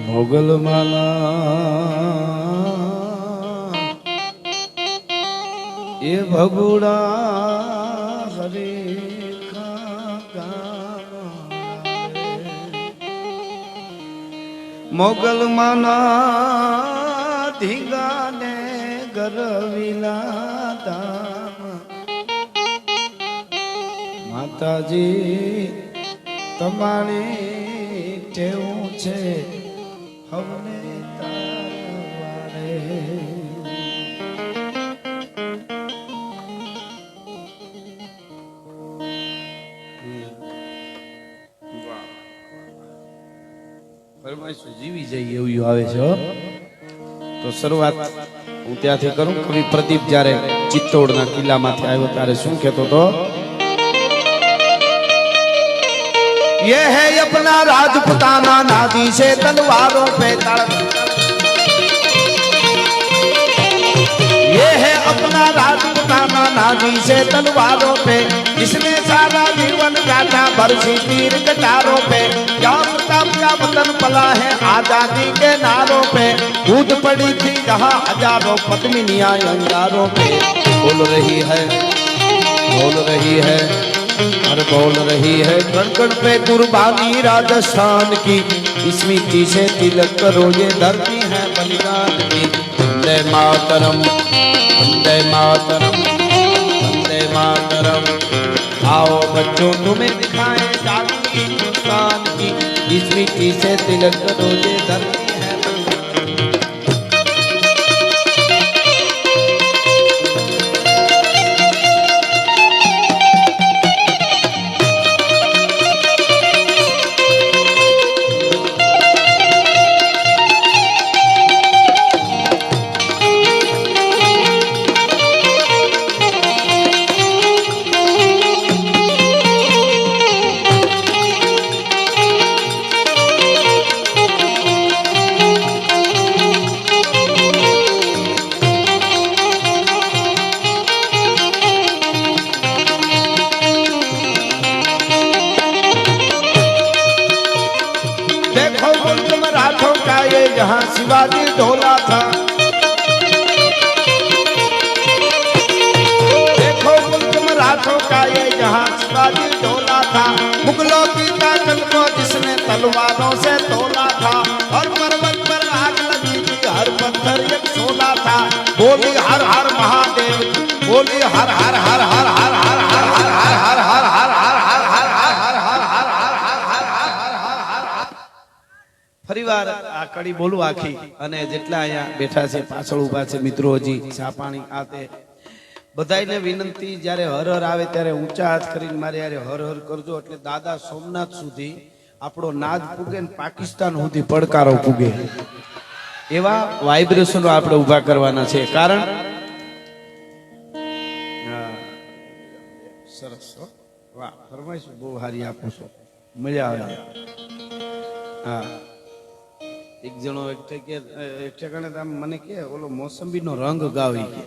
મોગલ માલા એ ભગુડા હરે મોગલ માના ધીંગાને ગરવિલા ધામ માતાજી તમારી ટેવું છે હવને તારવારે જીવી જઈએ એવું આવે છે તો શરૂઆત હું ત્યાંથી કરું. કવિ પ્રદીપ જ્યારે ચિત્તોડના કિલ્લામાંથી આવ્યો ત્યારે શું કહેતો હતો? ये है अपना राजपुताना नादी से तलवारों पे तड़प, ये है अपना राजपुताना नादी से तलवारों पे जिसने सारा जीवन काटा बरसी तीर कटारों पे क्या प्रताप का वतन पला है आजादी के नारों पे कूद पड़ी थी जहाँ हजारों पद्मिनियां अंगारों पे बोल रही है और बोल रही है कण कण पे कुर्बानी राजस्थान की इस मिट्टी से तिलक करो ये धरती है बलिदान की. वंदे मातरम वंदे मातरम वंदे मातरम. आओ बच्चों तुम्हें दिखाए जादू हिंदुस्तान की इस मिट्टी से तिलक करो ये धरती है बलिदान. जहाँ शिवाजी ढोला था देखो मुल्क मराठों का ये जहाँ शिवाजी ढोला था मुगलों की ताकत को जिसने तलवारों से तोला था और पर्वत पर आग लगी थी हर पत्थर एक सोना था. बोली हर हर महादेव बोली हर हर हर हर हर हर हर हर हर हर हर हर ફરીવાર આ કડી બોલું આખી અને જેટલા અહીંયા બેઠા છે પાછળ ઉભા છે મિત્રો હજી ચા પાણી આ તે બધાયને વિનંતી જ્યારે હર હર આવે ત્યારે ઊંચા હાથ કરીને મારે યારે હર હર કરજો એટલે દાદા સોમનાથ સુધી આપણો નાદ પૂગે ને પાકિસ્તાન સુધી પડકારો પૂગે એવા વાઇબ્રેશનો આપણે ઊભા કરવાના છે. કારણ સરસ વાહ ફરમાઈશ બહુ સારી આપો છો મજા આવે. હા એક જણો એક ઠેકાણે મને કે ઓલો મોસંબીનો રંગ ગાવી કે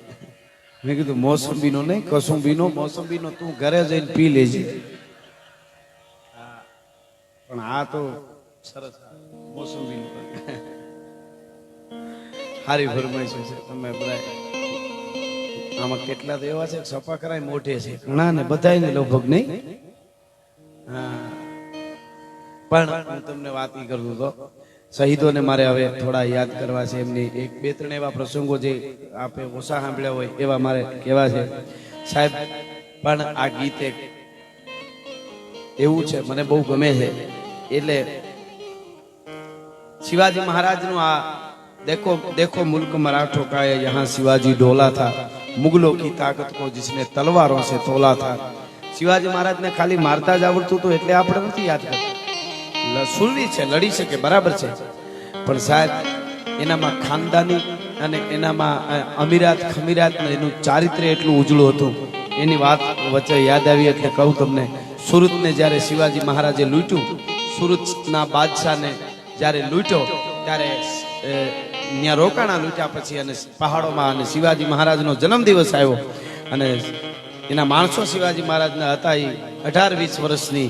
મેં કીધું મોસંબીનો નહીં કસુંબીનો મોસંબીનો તું ઘરે જઈને પી લેજે. પણ આ તો સરસ મોસંબીનો હારી ફરમાઈશ છે. તમે બધા આમાં કેટલા તો એવા છે સફા કરાય મોઢે છે ઘણા ને બધાને લગભગ નહીં. હા પણ હું તમને વાત ઈ કરતો હતો શહીદોને મારે હવે થોડા યાદ કરવા છે. એમની એક બે ત્રણ એવા પ્રસંગો જે આપે ઓછા સાંભળ્યા હોય એવા મારે કહેવા છે સાહેબ. પણ આ ગીત એક એવું છે મને બહુ ગમે છે. એટલે શિવાજી મહારાજનું આ देखो देखो मुल्क मराठों का है यहाँ शिवाजी डोला था मुगलों की ताकत को जिसने तलवारों से तोला था. શિવાજી મહારાજને ખાલી મારતા જ આવડતું હતું એટલે આપણે નથી યાદ કરતા. સુરવીર છે લડી શકે બરાબર છે પણ સાહેબ એનામાં ખાનદાની અને એનામાં અમીરાત ખમીરાત એનું ચારિત્ર્ય એટલું ઉજળું હતું. એની વાત વચ્ચે યાદ આવી એટલે કહું તમને. સુરતને જ્યારે શિવાજી મહારાજે લૂંટ્યું સુરતના બાદશાહને જ્યારે લૂંટ્યો ત્યારે ત્યાં રોકાણા લૂંટ્યા પછી અને પહાડોમાં અને શિવાજી મહારાજનો જન્મદિવસ આવ્યો અને એના માણસો શિવાજી મહારાજના હતા એ 18-20 વર્ષની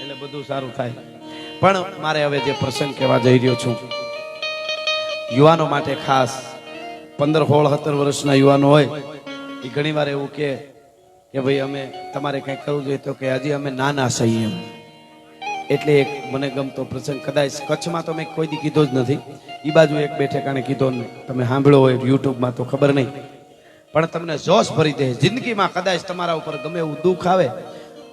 એટલે બધું સારું થાય. પણ મારે હવે જે પ્રસંગ કહેવા જઈ રહ્યો છું, યુવાનો માટે ખાસ 15, 16, 17 વર્ષના યુવાનો હોય એ ઘણી વાર એવું કે ભાઈ અમે તમારે કંઈક કરવું જોઈએ, તો કે હજી અમે નાના છીએ એમ. એટલે એક મને ગમતો પ્રસંગ કદાચ કચ્છમાં તો મેં કોઈ દી કીધો જ નથી, એ બાજુ એક બે ઠેકાણે કીધો, તમે સાંભળ્યો હોય યુટ્યુબમાં તો ખબર નહીં, પણ તમને જોશ ભરી દે. જિંદગીમાં કદાચ તમારા ઉપર ગમે એવું દુઃખ આવે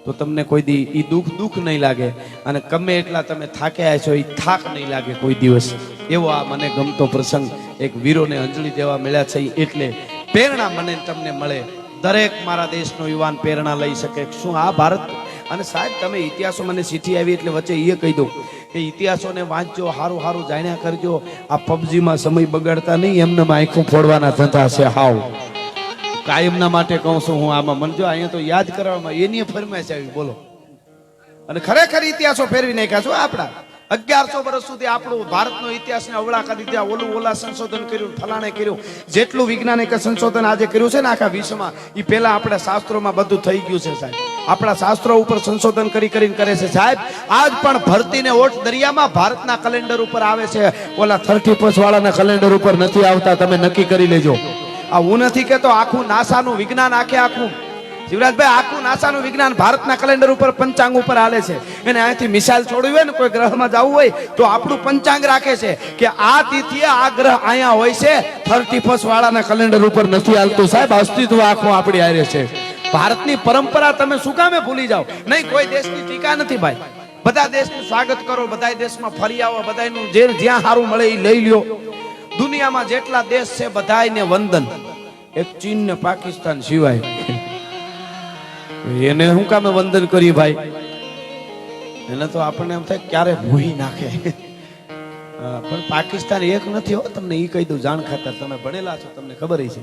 તો તમને કોઈ દી એ દુઃખ નહીં લાગે, અને ગમે એટલા તમે થાક્યા છો એ થાક નહીં લાગે કોઈ દિવસ. એવો આ મને ગમતો પ્રસંગ એક વીરોને અંજલિ દેવા મળ્યા છે, એટલે પ્રેરણા મને તમને મળે. દરેક મારા દેશનો યુવાન પ્રેરણા લઈ શકે. શું આ ભારત? અને સાહેબ તમે ઇતિહાસો, મને ચિઠ્ઠી આવી એટલે વચ્ચે એ કહી દઉં કે ઇતિહાસોને વાંચજો, સારું સારું જાણ્યા કરજો. આ પબજીમાં સમય બગાડતા નહીં, એમને આંખું ફોડવાના ધંધા છે હાવ. કાયમના માટે કહું છું હું. આમાં મનજો અહીંયા તો યાદ કરવામાં એની ફરમાઈશ આવી, બોલો. અને ખરેખર ઇતિહાસો ફેરવી નાખ્યા છો આપણા. 1100 વર્ષ સુધી આપણો ભારતનો ઇતિહાસને અવળા કરી દીધા. ઓલા સંશોધન કર્યું, ફલાણે કર્યું. જેટલું વૈજ્ઞાનિક સંશોધન આજે કર્યું છે ને આખા વિશ્વમાં, એ પહેલા આપણા શાસ્ત્રોમાં બધું થઈ ગયું છે સાહેબ. આપણા શાસ્ત્રો ઉપર સંશોધન કરીને કરે છે સાહેબ. આજ પણ ભરતીને ઓટ દરિયામાં ભારતના કેલેન્ડર ઉપર આવે છે, ઓલા 30+ વાળાના કેલેન્ડર ઉપર નથી આવતા. તમે નક્કી કરી લેજો. આ હું નથી કહેતો, આખું નાસાનું વિજ્ઞાન આખું શિવરાજભાઈ, આખું નાસાનું વિજ્ઞાન ભારતના કેલેન્ડર ઉપર પંચાંગ ઉપર હાલે છે. એને અહીંથી મિસાઇલ છોડવી હોય ને, કોઈ ગ્રહમાં જવું હોય તો આપણું પંચાંગ રાખે છે કે આ તિથિએ આ ગ્રહ અહીંયા હોય છે. 31 વાળાના કેલેન્ડર ઉપર નથી હાલતું સાહેબ. અસ્તિત્વ આખું આપણી હારે છે. ભારતની પરંપરા તમે શું કામે ભૂલી જાઓ? નહીં, કોઈ દેશની ટીકા નથી ભાઈ. બધા દેશનું સ્વાગત કરો, બધા દેશમાં ફરી આવો, બધાનું જ્યાં સારું મળે એ લઈ લ્યો. દુનિયામાં જેટલા દેશ છે બધાને વંદન, એક ચીન ને પાકિસ્તાન સિવાય. એને શું કામે વંદન કરીએ ભાઈ? એને તો આપણને એમ થાય ક્યારે ભૂહી નાખે. પણ પાકિસ્તાન એક નથી હો, તમને એ કહી દઉં જાણ ખાતર. તમે ભણેલા છો, તમને ખબર છે.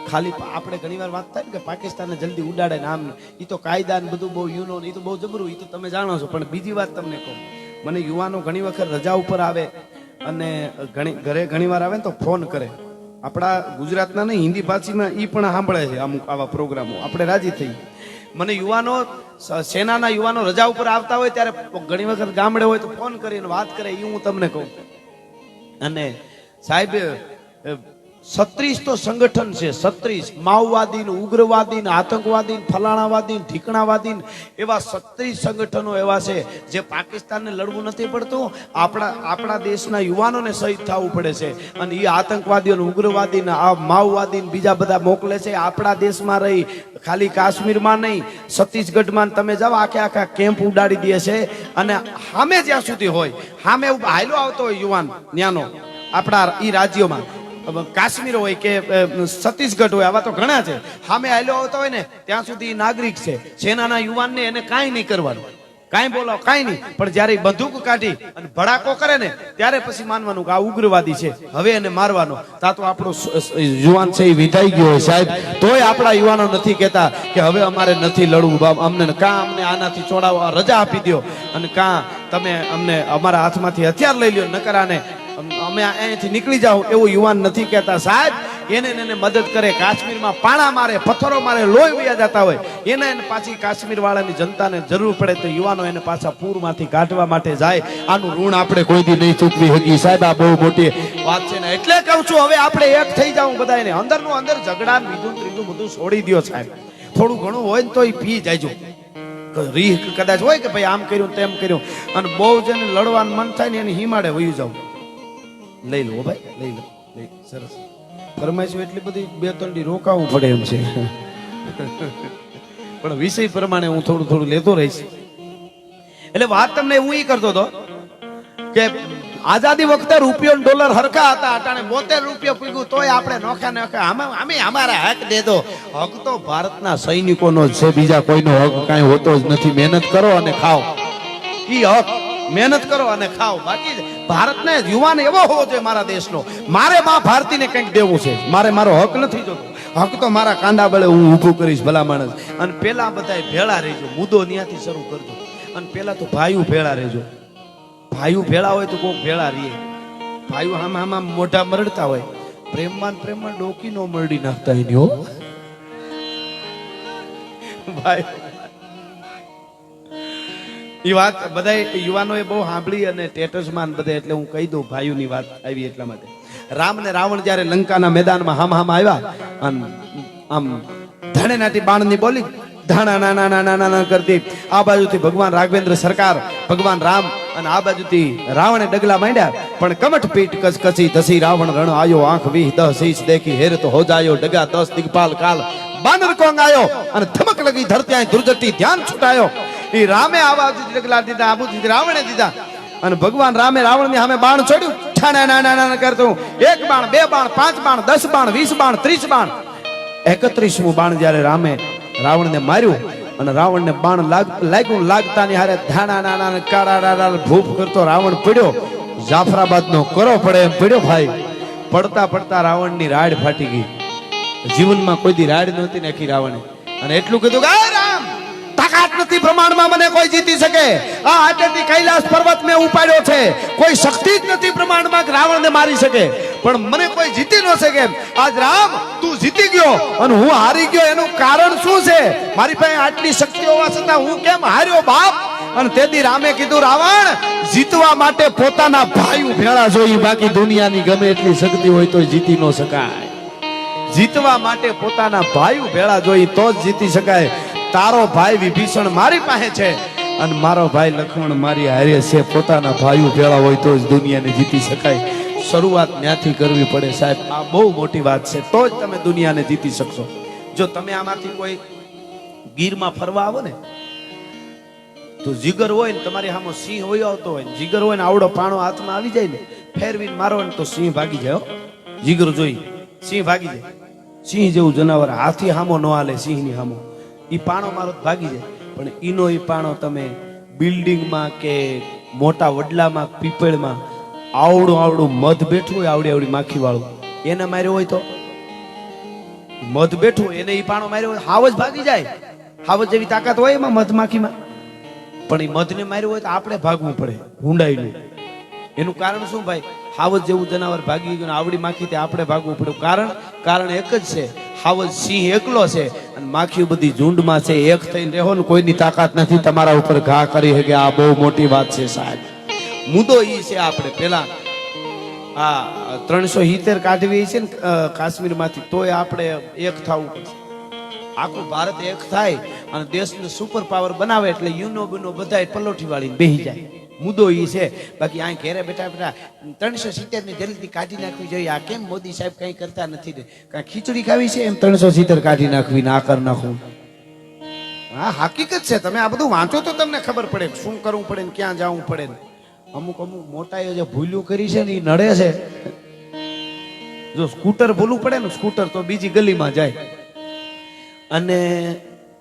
ખાલી આપણે ઘણી વાર વાત થાય ને કે પાકિસ્તાનને જલ્દી ઉડાડે ને આમ, એ તો કાયદા ને બધું બહુ યુનો, એ તો બહુ જબરું, એ તો તમે જાણો છો. પણ બીજી વાત તમને કહું, મને યુવાનો ઘણી વખત રજા ઉપર આવે અને ઘરે ઘણી વાર આવે ને તો ફોન કરે. આપણા ગુજરાતના નહીં, હિન્દી ભાષીમાં એ પણ સાંભળે છે અમુક આવા પ્રોગ્રામો. આપણે રાજી થઈ. મને યુવાનો, સેનાના યુવાનો રજા ઉપર આવતા હોય ત્યારે ઘણી વખત ગામડે હોય તો ફોન કરીને વાત કરે, એ હું તમને કહું. અને સાહેબ 36 તો સંગઠન છે, 36 માઓવાદી, ઉગ્રવાદી, આતંકવાદી, ફલાણાવાદી, ઠીકણાવાદી, એવા 36 સંગઠનો એવા છે જે પાકિસ્તાનને લડવું નથી પડતું. આપણા દેશના યુવાનોને શહીદ થવું પડે છે. અને એ આતંકવાદીઓ, ઉગ્રવાદી, આ માઓવાદી બીજા બધા મોકલે છે આપણા દેશમાં રહી. ખાલી કાશ્મીરમાં નહીં, છત્તીસગઢમાં તમે જાઓ, આખા કેમ્પ ઉડાડી દે છે. અને સામે જ્યાં સુધી હોય, સામે હાયલો આવતો હોય યુવાન ન્યાનો, આપણા એ રાજ્યોમાં, કાશ્મીર હોય કે છત્તીસગઢ હોય, આવા તો ઘણા છે. સામે હાયલો આવતો હોય ને ત્યાં સુધી નાગરિક છે. સેનાના યુવાનને એને કાંઈ નહીં કરવાનું, કાંઈ બોલો કાંઈ નહીં. પણ જયારે બંદૂક કાઢી અને ભડાકો કરે ને ત્યારે પછી માનવાનું કે આ ઉગ્રવાદી છે, હવે એને મારવાનો. તા તો આપણો યુવાન છે એ વિધાઈ ગયો હોય સાહેબ. તોય આપણા યુવાનો નથી કહેતા કે હવે અમારે નથી લડવું, અમને અમને આનાથી છોડાવવા રજા આપી દો, અને તમે અમને અમારા હાથમાંથી હથિયાર લઈ લ્યો, નકર આને અમે અહીંયાથી નીકળી જાઓ. એવું યુવાન નથી કહેતા સાહેબ. એને મદદ કરે. કાશ્મીરમાં પાણા મારે, પથ્થરો મારે, લોહી વયા જતા હોય, એને પાછી કાશ્મીર વાળાની જનતાને જરૂર પડે તો યુવાનો એને પાછા પૂરમાંથી કાઢવા માટે જાય. આનું ઋણ આપણે કોઈ દી નહીં ચૂકવી શકીએ સાહેબ. આ બહુ મોટી વાત છે ને, એટલે કહું છું હવે આપણે એક થઈ જાવું બધાને. અંદરનું અંદર ઝઘડા, બીજું ત્રીજું બધું છોડી દો સાહેબ. થોડું ઘણું હોય ને તો એ પી જાયજો. રીહ કદાચ હોય કે ભાઈ આમ કર્યું તેમ કર્યું, અને બહુ જેને લડવાનું મન થાય ને એને હિમાડે વયું જાવ. લઈ લો ભાઈ, લઈ લો. સરસ ફરમાઈશું એટલી બધી 2-3 દી રોકાવું પડે એમ છે. પણ વિષય પ્રમાણે હું થોડું લેતો રહીશ. એટલે વાત તમને હું એ કરતો હતો કે આઝાદી વખતે રૂપિયો ડોલર હરખા હતા. અટાણે 72 રૂપિયા પૂગ્યું તોય આપણે નોખા અમે અમારા હક દે દો. હક તો ભારતના સૈનિકોનો જ છે, બીજા કોઈનો હક કાંઈ હોતો જ નથી. મહેનત કરો અને ખાઓ, ઈ હક. મહેનત કરો અને ખાઓ. બાકી ભારતને યુવાન એવો હોવો જોઈએ મારા દેશનો, મારે માં ભારતીને કંઈક દેવું છે, મારો હક નથી જોતો. હક તો મારા કાંડા બળે હું ઊભું કરીશ ભલા માણસ. અને પેલા બધા ભેળા રહેજો, મુદ્દો ત્યાંથી શરૂ કરજો. અને પેલા તો ભાઈઓ ભેળા રહેજો. ભાઈઓ ભેળા હોય તો કોક ભેળા રહીએ. ભાઈઓ આમાં મોઢા મરડતા હોય, પ્રેમમાં ડોકી નો મરડી નાખતા એની હો ભાઈ. એ વાત બધા યુવાનોએ બહુ સાંભળી અને સ્ટેટસમાં બધે, એટલે હું કહી દઉં ભાઈઓની વાત આવી એટલા માટે. રામ ને રાવણ જ્યારે લંકાના મેદાનમાં હામ આવ્યા અને આમ ધણેનાથી બાણની બોલી ધાણા નાના નાના નાના કરતી, આ બાજુથી ભગવાન રાઘવેન્દ્ર સરકાર ભગવાન રામ અને આ બાજુથી રાવણે ડગલા માંડ્યા. પણ કમઠ પીઠ કચકચી ધસી રાવણ રણ આયો, આંખ વીહ 10 શીશ દેખી હેર તો હો જાયો, ડગા 10 દિગપાલ કાલ બાનર કોંગ આયો, અને ધમક લગી ધરતી આય દુર્જટી ધ્યાન છૂટાયો. એ રામે આ બાજુથી ડગલા દીધા, આ બાજુથી રાવણે દીધા, અને ભગવાન રામે રાવણની સામે બાણ છોડ્યું. ઠાણા નાના નાના કરતું, 1 બાણ 2 બાણ 5 બાણ 10 બાણ 20 બાણ 30 બાણ, 31મું બાણ જ્યારે રામે રાવણને માર્યું અને રાવણને બાણ લાગ્યું, લાગતાની હારે ધાણા નાના કાળા ભૂપ કરતો રાવણ પડ્યો. જાફરાબાદનો કરો પડે એમ પડ્યો ભાઈ. પડતા પડતા રાવણની રાડ ફાટી ગઈ. જીવનમાં કોઈ દી રાડ નહોતી નાખી રાવણે, અને એટલું કીધું કે રામ, તાકાત નથી પ્રમાણમાં મને કોઈ જીતી શકે. આ આટેથી કૈલાસ પર્વત મેં ઉપાડ્યો છે, કોઈ શક્તિ જ નથી પ્રમાણમાં રાવણને મારી શકે, પણ મને કોઈ જીતી ન શકે. આજ રામ તું જીતી ગયો અને હું હારી ગયો, એનું કારણ શું છે? મારી પાસે આટલી શક્તિ હોવા છતાં હું કેમ હાર્યો બાપ? અને તેથી રામે કીધું, રાવણ, જીતવા માટે પોતાના ભાઈ ભેળા જોઈએ, બાકી દુનિયાની ગમે એટલી શક્તિ હોય તો જીતી ન શકાય. જીતવા માટે પોતાના ભાઈ ભેળા જોઈએ તો જ જીતી શકાય. તારો ભાઈ વિભીષણ મારી પાસે છે અને મારો ભાઈ લક્ષ્મણ મારી હારે છે. પોતાના ભાઈઓ ભેળા હોય તો જ દુનિયાને જીતી શકાય. શરૂઆત ત્યાંથી કરવી પડે સાહેબ. આ બહુ મોટી વાત છે, તો જ તમે દુનિયાને જીતી શકશો. જો તમે આમાંથી કોઈ ગીરમાં ફરવા આવો ને તો જીગર હોય ને, તમારી સામે સિંહ હોય આવતો હોય, જીગર હોય ને આવડો પાણો હાથમાં આવી જાય ને, ફેરવીને મારો ને તો સિંહ ભાગી જાય. જીગર જોઈ સિંહ ભાગી જાય. સિંહ જેવું જનાવર હાથી હામો ન હાલે, સિંહની હામો ઈ પાણો મારો ભાગી જાય. પણ ઈનો ઈ પાણો તમે બિલ્ડિંગમાં કે મોટા વડલામાં પીપળમાં આવડું મધ બેઠું હોય, આવડી માખી વાળું, એને માર્યો હોય તો મધ બેઠું એને ઈ પાણો માર્યો હોય, હાવ જ ભાગી જાય. હાવ જેવી તાકાત હોય એમાં મધ માખીમાં, પણ એ મધને માર્યું હોય તો આપણે ભાગવું પડે હુંડાઈનું. એનું કારણ શું ભાઈ? હાવજ જેવું જનાવર ભાગી ગયું, આવડી માખી તે આપણે ભાગવું પડ્યું. કારણ એક જ છે, હાવજ સિંહ એકલો છે અને માખી બધી ઝુંડમાં છે. એક થઈને રહેવો ને, કોઈની તાકાત નથી તમારા ઉપર ઘા કરી શકે. આ બહુ મોટી વાત છે સાહેબ. મુદ્દો ઈ છે, આપણે પેલા આ 370 કાઢવી છે ને કાશ્મીરમાંથી, તોય આપણે એક થવું પડશે. આખું ભારત એક થાય અને દેશને સુપર પાવર બનાવે એટલે યુનો બનો બધા પલોઠી વાળીને બેસી જાય. મુદ્દો ઈ છે. બાકી આ ઘેરે બેઠા 370 ની જલ્દી કાઢી નાખવી જોઈએ. આ કેમ મોદી સાહેબ કઈ કરતા નથી? કાંઈ ખીચડી ખાવી છે એમ 370 કાઢી નાખવી ના કર નાખવું? હા, હકીકત છે. તમે આ બધું વાંચો તો તમને ખબર પડે શું કરવું પડે ને ક્યાં જવું પડે. અમુક મોટાએ જે ભૂલ્યું કરી છે ને એ નડે છે. જો સ્કૂટર ભૂલવું પડે ને, સ્કૂટર તો બીજી ગલીમાં જાય, અને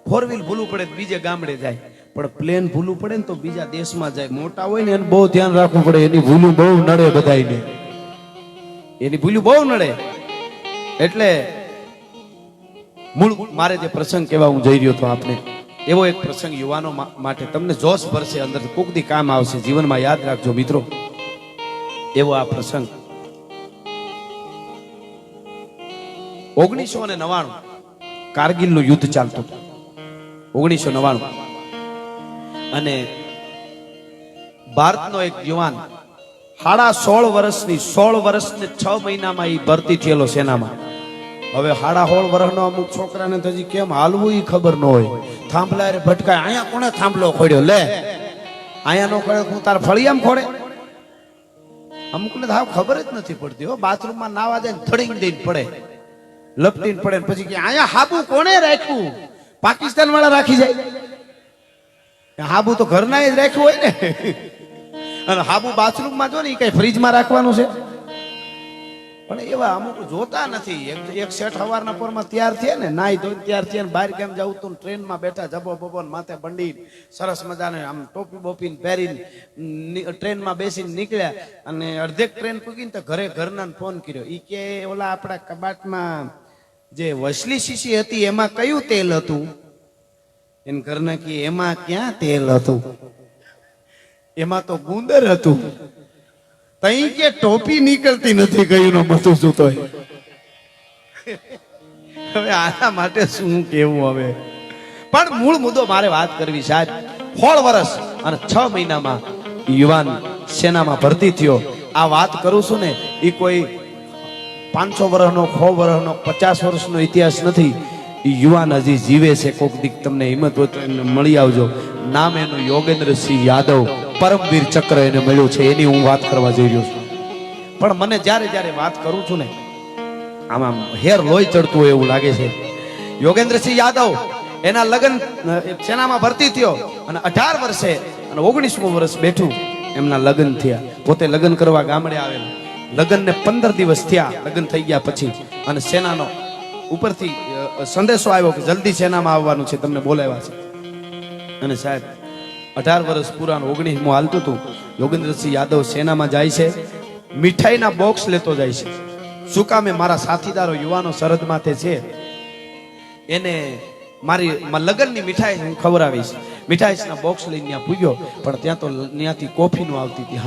4 વ્હીલ ભૂલવું પડે તો બીજે ગામડે જાય, પણ પ્લેન ભૂલવું પડે ને તો બીજા દેશમાં જાય. મોટા હોય ને એને બહુ ધ્યાન રાખવું પડે. એની ભૂલું બહુ નડે બધાને, એની ભૂલું બહુ નડે. એટલે મૂળ મારે જે પ્રસંગ કહેવા હું જઈ રહ્યો હતો આપને, એવો એક પ્રસંગ યુવાનો માટે તમને જોશ ભરશે, અંદર કોક દી કામ આવશે, જીવનમાં યાદ રાખજો મિત્રો. એવો આ પ્રસંગ 1999 કારગિલનું યુદ્ધ ચાલતું હતું. 1999 અને ભારતનો એક યુવાન 16.5 વર્ષની 16 વર્ષને 6 મહિનામાં એ ભરતી થયેલો સેનામાં. હવે 16.5 વર્ષનો અમુક છોકરાને તો હજી કેમ હાલવું એ ખબર ન હોય. થાંભલા રે ભટકાય, અહીંયા કોણે થાંભલો ખોડ્યો? લે અહીંયા નો ખોડે, હું તાર ફળિયામ ખોડે. અમુકને હાવ ખબર જ નથી પડતી. હો, બાથરૂમમાં નાવા જાય ને થડીને દઈને પડે, લપટીને પડે, પછી કે અહીંયા હાબુ કોણે રાખ્યું? પાકિસ્તાન વાળા રાખી જાય. હાબુ તો ઘરના જ રાખ્યું હોય ને. અને હાબુ બાથરૂમમાં જો ને એ કઈ ફ્રીજમાં રાખવાનું છે? પણ એવા અમુક જોતા નથી. એક શેઠ સવારના પોરમાં તૈયાર થયા ને, નાઈ ધોઈને તૈયાર થયા, બહાર કેમ જવું તું, ટ્રેનમાં બેઠા, જબો બબો માથે બંડી સરસ મજાને આમ ટોપી બોપીને પહેરીને ટ્રેનમાં બેસીને નીકળ્યા. અને અડધેક ટ્રેન પૂગીને તો ઘરના ફોન કર્યો. ઈ કે ઓલા આપણા કબાટમાં જે વસલી શીશી હતી એમાં કયું તેલ હતું? એને ઘરના કે એમાં ક્યાં તેલ હતું, એમાં તો ગુંદર હતું. તઈ કે ટોપી નીકળતી નથી, કયું નો બધું શું તો. હવે આના માટે શું કેવું હવે? પણ મૂળ મુદ્દો મારે વાત કરવી સાહેબ. 16 વર્ષ અને 6 મહિનામાં યુવાન સેનામાં ભરતી થયો. આ વાત કરું છું ને એ કોઈ 500 વર્ષનો 100 વર્ષનો 50 વર્ષનો ઇતિહાસ નથી. યુવાન હજી જીવે છે. કોક દીક તમને હિંમત હોય તો એને મળી આવજો. નામ એનું યોગેન્દ્રસિંહ યાદવ, પરમવીર ચક્ર એને મળ્યું છે. એની હું વાત કરવા જઈ રહ્યો છું. પણ મને જ્યારે જ્યારે વાત કરું છું ને આમાં હેર લોહી ચડતું હોય એવું લાગે છે. યોગેન્દ્રસિંહ યાદવ એના લગ્ન સેનામાં ભરતી થયો અને 18 વર્ષે અને 19મું વર્ષ બેઠું એમના લગ્ન થયા. પોતે લગ્ન કરવા ગામડે આવેલા. લગ્નને 15 દિવસ થયા લગ્ન થઈ ગયા પછી, અને સેનાનો ઉપરથી સંદેશો આવ્યો કે જલ્દી સેનામાં આવવાનું છે, તમને બોલાવ્યા છે. અને સાહેબ 18 વર્ષ પૂરા 19મું હાલતું હતું. યોગેન્દ્રસિંહ યાદવ સેનામાં જાય છે, મીઠાઈના બોક્સ લેતો જાય છે. શું કામે? મારા સાથીદારો યુવાનો સરહદ માથે છે, એને મારી લગ્નની મીઠાઈ હું ખવડાવીશ. મીઠાઈના બોક્સ લઈને ત્યાં પૂગ્યો, પણ ત્યાં તો ત્યાંથી કોફીનું આવતી હતી,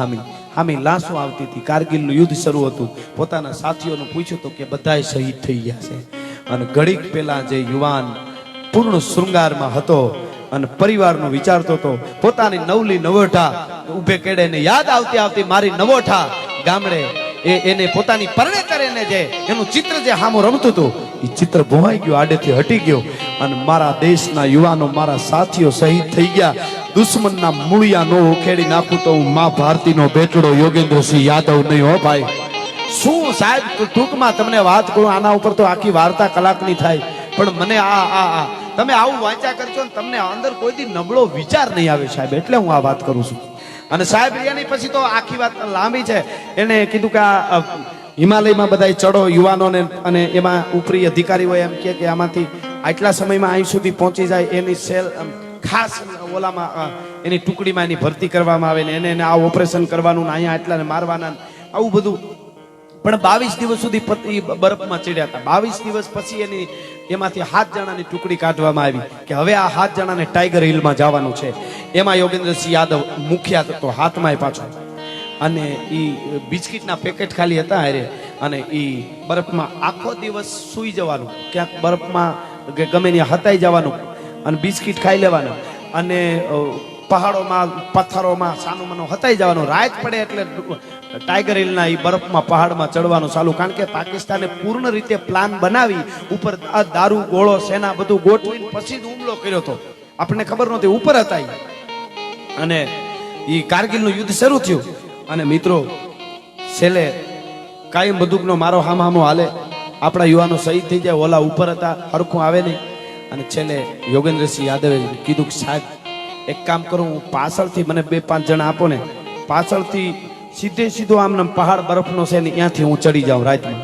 હામી લાશો આવતી હતી. કારગિલનું યુદ્ધ શરૂ હતું. પોતાના સાથીઓનું પૂછ્યું તો કે બધાય શહીદ થઈ ગયા છે. અને ઘડીક પહેલા જે યુવાન પૂર્ણ શૃંગારમાં હતો અને પરિવારનો વિચારતો હતો, પોતાની નવલી નવોઠા ઉભે કેડે ને યાદ આવતી આવતી મારી નવોઠા ગામડે એને પોતાની પરણે કરીને જે એનું ચિત્ર જે હામું રમતું હતું એ ચિત્ર ભોવાઈ ગયું, આડેથી હટી ગયો. અને મારા દેશના યુવાનો, મારા સાથીઓ શહીદ થઈ ગયા. દુશ્મનના મૂળિયા નો ઉખેડી નાખું તો હું મા ભારતીનો બેટડો યોગેન્દ્રસિંહ યાદવ નહીં હો ભાઈ. શું સાહેબ, ટૂંકમાં તમને વાત કરું, આના ઉપર તો આખી વાર્તા કલાકની થાય. પણ મને આ તમે આવું વાંચ્યા કરશો ને તમને અંદર કોઈ દી નબળો વિચાર નહીં આવે સાહેબ, એટલે હું આ વાત કરું છું. અને સાહેબ એની પછી તો આખી વાત લાંબી છે. એને કીધું કે આ હિમાલયમાં બધા ચડો યુવાનોને, અને એમાં ઉપરી અધિકારીઓ એમ કે આમાંથી આટલા સમયમાં અહીં સુધી પહોંચી જાય એની સેલ ખાસ ઓલામાં એની ટુકડીમાં એની ભરતી કરવામાં આવે ને એને આ ઓપરેશન કરવાનું, અહીંયા આટલાને મારવાના, આવું બધું. પણ 22 દિવસ સુધી બરફમાં ચડ્યા હતા. 22 દિવસ પછી એમાંથી 7 જણાની ટુકડી કાઢવામાં આવી કે હવે આ 7 જણાને ટાઈગર હિલમાં જવાનું છે. એમાં યોગેન્દ્રસિંહ યાદવ મુખ્ય હતો, હાથમાં પાછો. અને એ બિસ્કિટના પેકેટ ખાલી હતા હારે, અને એ બરફમાં આખો દિવસ સૂઈ જવાનું, ક્યાંક બરફમાં ગમે ત્યાં હતાઈ જવાનું અને બિસ્કિટ ખાઈ લેવાનું, અને પહાડોમાં પથ્થરોમાં સાનું મનો હતાઈ જવાનું. રાત પડે એટલે ટાઈગર હિલના એ બરફમાં પહાડમાં ચડવાનું ચાલુ. કારણ કે પાકિસ્તાને પૂર્ણ રીતે પ્લાન બનાવી ઉપર દારૂ ગોળો સેના બધું ગોઠવીને પછી જ હુમલો કર્યો હતો. આપણને ખબર નહોતી, ઉપર હતા. અને એ કારગિલનું યુદ્ધ શરૂ થયું. અને મિત્રો છેલ્લે કાયમ બંદૂકનો મારો હામો હાલે, આપણા યુવાનો શહીદ થઈ જાય, ઓલા ઉપર હતા, હરખું આવે નહીં. અને છેલ્લે યોગેન્દ્રસિંહ યાદવે કીધું કે સાહેબ એક કામ કરું, હું પાછળથી મને 2-5 જણા આપો ને, પાછળથી સીધો આમને પહાડ બરફનો છે ને ત્યાંથી હું ચડી જાઉં રાતમાં.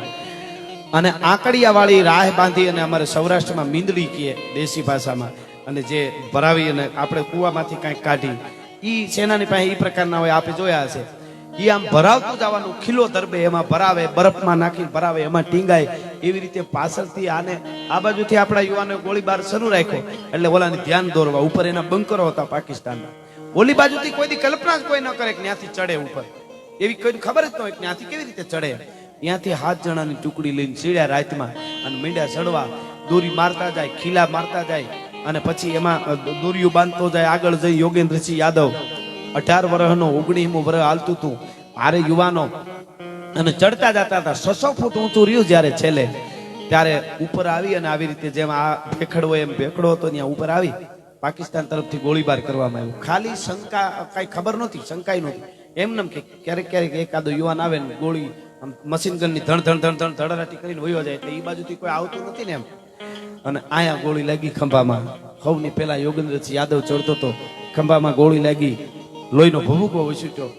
અને આંકડિયા વાળી રાહ બાંધી, અને અમારે સૌરાષ્ટ્રમાં મીંદડી કહીએ દેશી ભાષામાં, અને જે ભરાવી અને આપણે કૂવામાંથી કાંઈક કાઢી, એ સેનાની પાસે એ પ્રકારના હોય, આપણે જોયા હશે. એ આમ ભરાવતું જવાનું, ખીલો દરબે એમાં ભરાવે, બરફમાં નાખીને ભરાવે, એમાં ટીંગાય. એવી રીતે પાછળથી આને આ બાજુથી આપણા યુવાનોએ ગોળીબાર શરૂ રાખ્યો, એટલે ઓલાને ધ્યાન દોરવા. ઉપર એના બંકરો હતા પાકિસ્તાનના. ઓલી બાજુથી કોઈની કલ્પના જ કોઈ ન કરે કે ત્યાંથી ચડે ઉપર, એવી કોઈને ખબર જ ન હોય ત્યાંથી કેવી રીતે ચડે. ત્યાંથી 7 જણાની ટુકડી લઈને ચડ્યા રાતમાં, અને મીંડા ચડવા, દોરી મારતા જાય, ખીલા મારતા જાય, અને પછી એમાં દોરીઓ બાંધતો જાય. આગળ જઈ યોગેન્દ્રસિંહ યાદવ 18 વર્ષનો 19મું વર્ષ હાલતું હતું, હારે યુવાનો, અને ચડતા જતા હતા. 600 ફૂટ ઊંચું રહ્યું જ્યારે છેલ્લે, ત્યારે ઉપર આવી, અને આવી રીતે જેમ આ ભેખડ હોય એમ ભેખડો હતો, ત્યાં ઉપર આવી પાકિસ્તાન તરફથી ગોળીબાર કરવામાં આવ્યો. ખાલી શંકા, કઈ ખબર નહોતી, શંકાઈ નહોતી. એમનેમ કે ક્યારેક એકાદો યુવાન આવે ને ગોળી મશીન ગનની ધણ ધડાટી કરીને વયો જાય, એટલે એ બાજુથી કોઈ આવતું નથી ને એમ. અને આયા ગોળી લાગી ખંભામાં. સૌની પહેલા યોગેન્દ્રસિંહ યાદવ ચડતો હતો, ખંભામાં ગોળી લાગી, લોહીનો ભભૂકો વસૂટ્યો,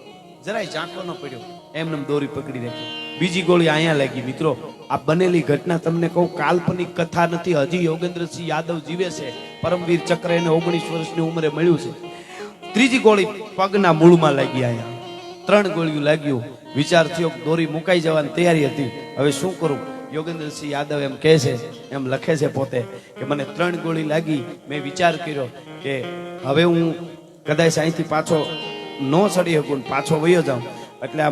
જરાય ઝાંકો ન પડ્યો, એમને દોરી પકડી રાખી. બીજી ગોળી અહીંયા લાગી. મિત્રો આ બનેલી ઘટના તમને કહું, કાલ્પનિક કથા નથી. હજી યોગેન્દ્રસિંહ યાદવ જીવે છે, પરમવીર ચક્ર એને 19 વર્ષની ઉંમરે મળ્યું છે. ત્રીજી ગોળી પગના મૂળમાં લાગી. અહીંયા 3 ગોળીઓ લાગ્યું. વિચાર થયો, દોરી મુકાઈ જવાની તૈયારી હતી, હવે શું કરું? યોગેન્દ્રસિંહ યાદવ એમ કહે છે, એમ લખે છે પોતે કે મને 3 ગોળી લાગી. મેં વિચાર કર્યો કે હવે હું કદાચ અહીંથી પાછો ન ચડી શકું, પાછો વયો જાઉં, એટલે